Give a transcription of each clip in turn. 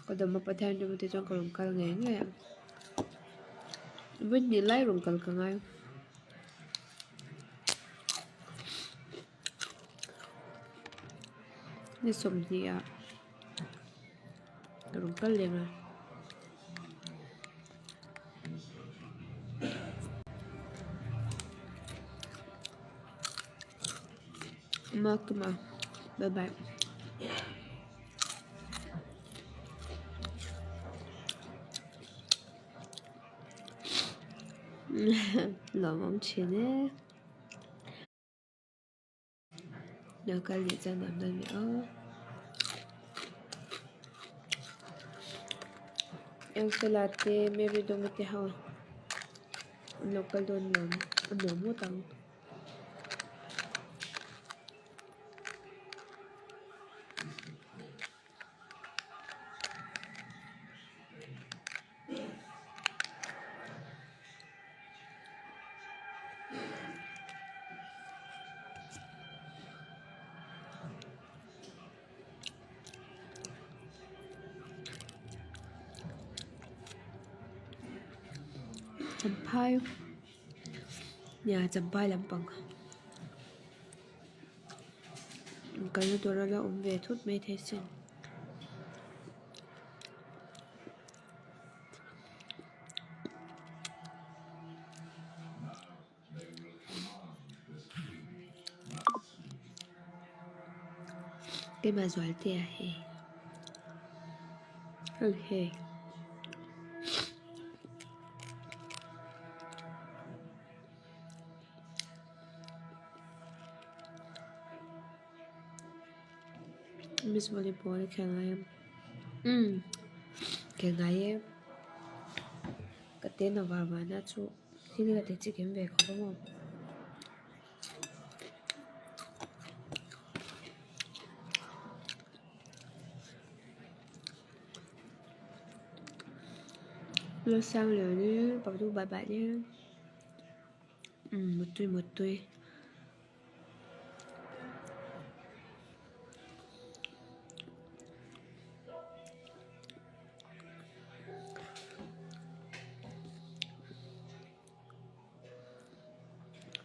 có đầm mà bắt theo cho mình trong còn cả ngén này với như lấy rồi cần aiนี่สมดีอ่ะกระดูกก็เลี้ยงอ่ะมากมาบ๊ายบาย老王钱呢那个里在哪里啊yang salate maybe dong te ha local don nom ano mo tang Renthlei nhà Renthlei làm bằng cái nó tôi là ông về thuốc mê thế xin cái mà giỏi thì à hề Miss Volleyball khen ai em khen ai em cái tên nó vào mà nó chú khi là thấy chị kiếm về có đúng không lơ sang liều đi bảo thu bài bài nhé một tuy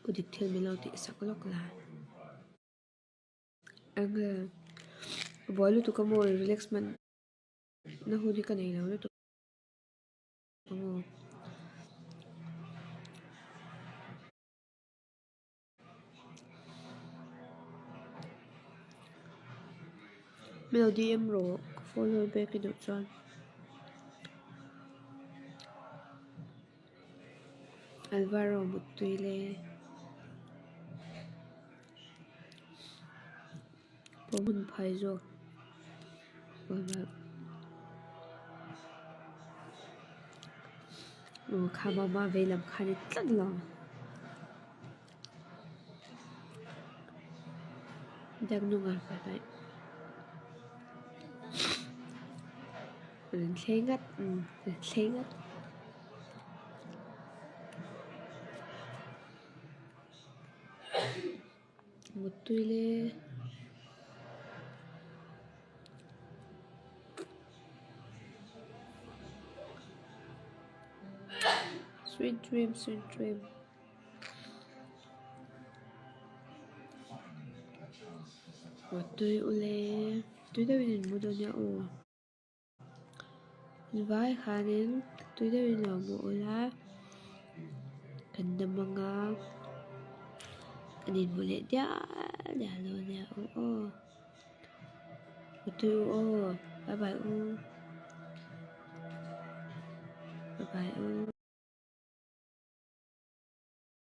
cô địch thêm bên lâu thì sao có lọc là anh với lúc tôi có mua relax mình nó hôn đi cái này nào lúc tôi có mua melody em rồi follow back cái độ tròn Alvaro một tuy lê bố mình phải rồi khá mà về làm khá nhất rất là đang nung ăn phải vậy Renthlei ngắt Renthlei ngắt một tuy lê sweet dream một tuy ule tuy đâu nhìn mua đâu nhá vai khá nên tuy đâu nhìn là mua lá cần đâm mga nhìn mua lệ đá luôn nha một tuy bye bye bye bye